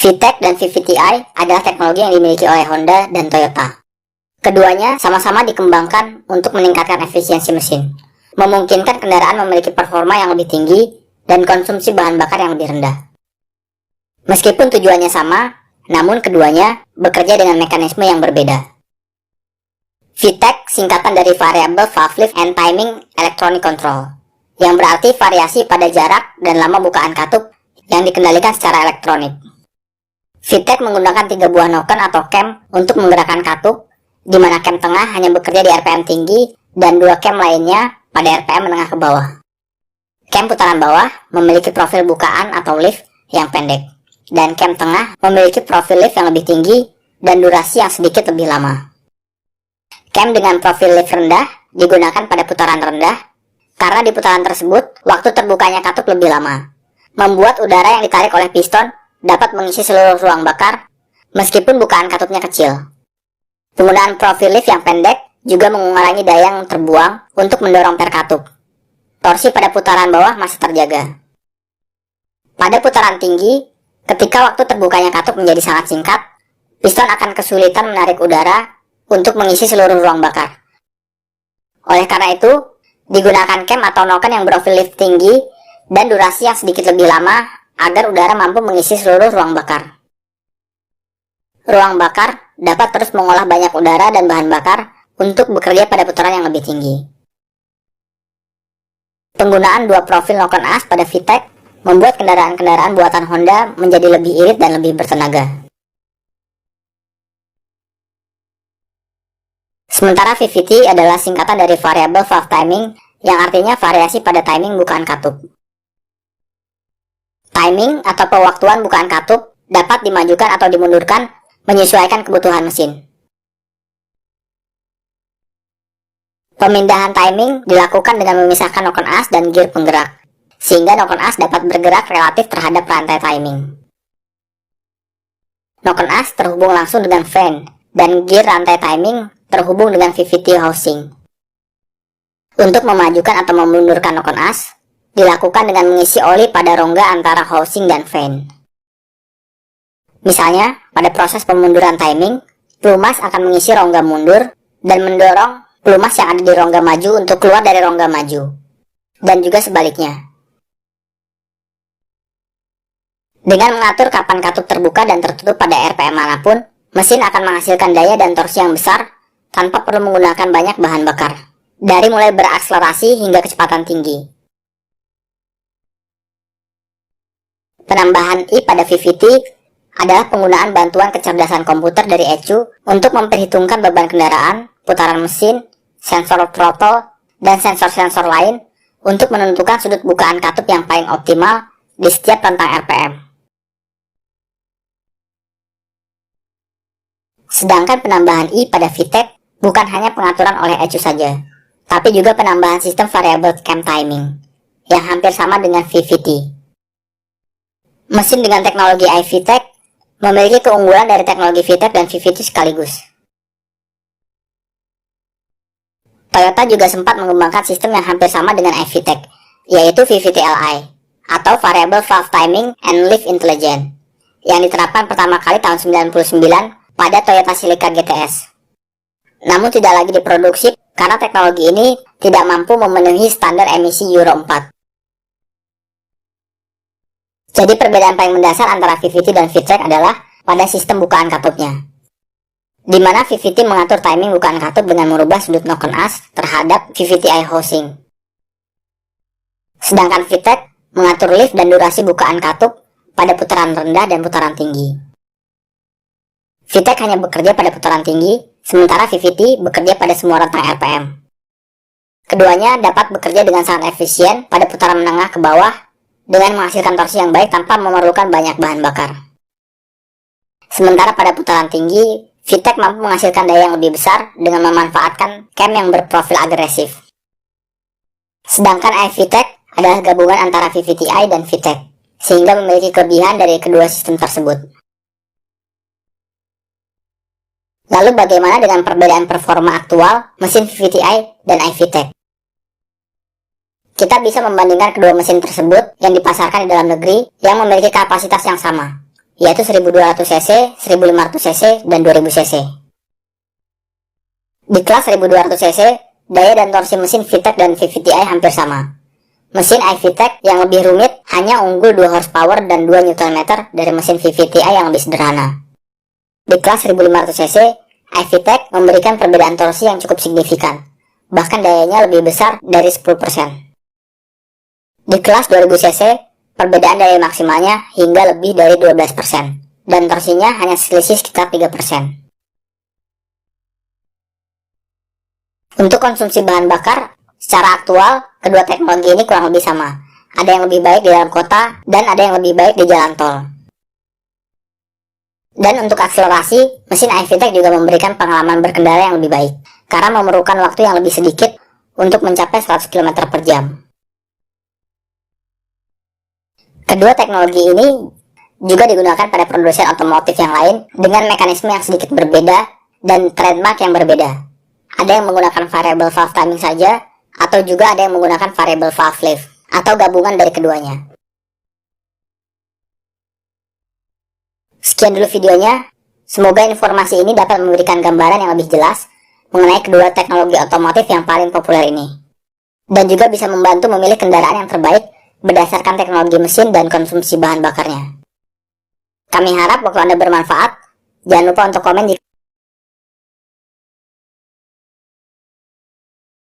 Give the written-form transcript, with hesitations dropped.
VTEC dan VVT-i adalah teknologi yang dimiliki oleh Honda dan Toyota. Keduanya sama-sama dikembangkan untuk meningkatkan efisiensi mesin, memungkinkan kendaraan memiliki performa yang lebih tinggi dan konsumsi bahan bakar yang lebih rendah. Meskipun tujuannya sama, namun keduanya bekerja dengan mekanisme yang berbeda. VTEC singkatan dari Variable Valve Lift and Timing Electronic Control, yang berarti variasi pada jarak dan lama bukaan katup yang dikendalikan secara elektronik. VTEC menggunakan 3 buah noken atau cam untuk menggerakkan katup, di mana cam tengah hanya bekerja di RPM tinggi dan 2 cam lainnya pada RPM menengah ke bawah. Cam putaran bawah memiliki profil bukaan atau lift yang pendek, dan cam tengah memiliki profil lift yang lebih tinggi dan durasi yang sedikit lebih lama. Cam dengan profil lift rendah digunakan pada putaran rendah, karena di putaran tersebut waktu terbukanya katup lebih lama, membuat udara yang ditarik oleh piston dapat mengisi seluruh ruang bakar, meskipun bukaan katupnya kecil. Penggunaan profil lift yang pendek juga mengurangi daya yang terbuang untuk mendorong per katup. Torsi pada putaran bawah masih terjaga. Pada putaran tinggi, ketika waktu terbukanya katup menjadi sangat singkat, piston akan kesulitan menarik udara untuk mengisi seluruh ruang bakar. Oleh karena itu, digunakan cam atau noken yang berprofil lift tinggi dan durasi yang sedikit lebih lama agar udara mampu mengisi seluruh ruang bakar. Ruang bakar dapat terus mengolah banyak udara dan bahan bakar untuk bekerja pada putaran yang lebih tinggi. Penggunaan 2 profil noken as pada VTEC membuat kendaraan-kendaraan buatan Honda menjadi lebih irit dan lebih bertenaga. Sementara VVT adalah singkatan dari Variable Valve Timing, yang artinya variasi pada timing bukaan katup. Timing atau pewaktuan bukaan katup dapat dimajukan atau dimundurkan menyesuaikan kebutuhan mesin. Pemindahan timing dilakukan dengan memisahkan noken as dan gear penggerak, sehingga noken as dapat bergerak relatif terhadap rantai timing. Noken as terhubung langsung dengan fan, dan gear rantai timing terhubung dengan VVT housing. Untuk memajukan atau memundurkan noken as, dilakukan dengan mengisi oli pada rongga antara housing dan fan. Misalnya, pada proses pemunduran timing, pelumas akan mengisi rongga mundur dan mendorong pelumas yang ada di rongga maju untuk keluar dari rongga maju, dan juga sebaliknya. Dengan mengatur kapan katup terbuka dan tertutup pada RPM manapun, mesin akan menghasilkan daya dan torsi yang besar tanpa perlu menggunakan banyak bahan bakar, dari mulai berakselerasi hingga kecepatan tinggi. Penambahan I pada VVT adalah penggunaan bantuan kecerdasan komputer dari ECU untuk memperhitungkan beban kendaraan, putaran mesin, sensor throttle, dan sensor-sensor lain untuk menentukan sudut bukaan katup yang paling optimal di setiap rentang RPM. Sedangkan penambahan I pada VTEC bukan hanya pengaturan oleh ECU saja, tapi juga penambahan sistem variable cam timing, yang hampir sama dengan VVT. Mesin dengan teknologi iVTEC memiliki keunggulan dari teknologi VTEC dan VVT sekaligus. Toyota juga sempat mengembangkan sistem yang hampir sama dengan iVTEC, yaitu VVT-Li, atau Variable Valve Timing and Lift Intelligence, yang diterapkan pertama kali tahun 1999 pada Toyota Celica GTS. Namun tidak lagi diproduksi karena teknologi ini tidak mampu memenuhi standar emisi Euro 4. Jadi perbedaan paling mendasar antara VVT dan VTEC adalah pada sistem bukaan katupnya, di mana VVT mengatur timing bukaan katup dengan merubah sudut noken as terhadap VVT-i housing. Sedangkan VTEC mengatur lift dan durasi bukaan katup pada putaran rendah dan putaran tinggi. VTEC hanya bekerja pada putaran tinggi, sementara VVT bekerja pada semua rentang RPM. Keduanya dapat bekerja dengan sangat efisien pada putaran menengah ke bawah dengan menghasilkan torsi yang baik tanpa memerlukan banyak bahan bakar. Sementara pada putaran tinggi, VTEC mampu menghasilkan daya yang lebih besar dengan memanfaatkan cam yang berprofil agresif. Sedangkan iVTEC adalah gabungan antara VVT-i dan VTEC, sehingga memiliki kelebihan dari kedua sistem tersebut. Lalu bagaimana dengan perbedaan performa aktual mesin VVT-i dan iVTEC? Kita bisa membandingkan kedua mesin tersebut yang dipasarkan di dalam negeri yang memiliki kapasitas yang sama. yaitu 1200 cc, 1500 cc, dan 2000 cc. Di kelas 1200 cc, daya dan torsi mesin VTEC dan VVT-i hampir sama. Mesin iVTEC yang lebih rumit hanya unggul 2 horsepower dan 2 Nm dari mesin VVT-i yang lebih sederhana. Di kelas 1500 cc, iVTEC memberikan perbedaan torsi yang cukup signifikan, bahkan dayanya lebih besar dari 10%. Di kelas 2000 cc, perbedaan daya maksimalnya hingga lebih dari 12%, dan torsinya hanya selisih sekitar 3%. Untuk konsumsi bahan bakar, secara aktual, kedua teknologi ini kurang lebih sama. Ada yang lebih baik di dalam kota, dan ada yang lebih baik di jalan tol. Dan untuk akselerasi, mesin iVTEC juga memberikan pengalaman berkendara yang lebih baik, karena memerlukan waktu yang lebih sedikit untuk mencapai 100 km per jam. Kedua teknologi ini juga digunakan pada produsen otomotif yang lain dengan mekanisme yang sedikit berbeda dan trademark yang berbeda. Ada yang menggunakan variable valve timing saja, atau juga ada yang menggunakan variable valve lift, atau gabungan dari keduanya. Sekian dulu videonya, semoga informasi ini dapat memberikan gambaran yang lebih jelas mengenai kedua teknologi otomotif yang paling populer ini, dan juga bisa membantu memilih kendaraan yang terbaik berdasarkan teknologi mesin dan konsumsi bahan bakarnya. Kami harap waktu Anda bermanfaat. Jangan lupa untuk komen jika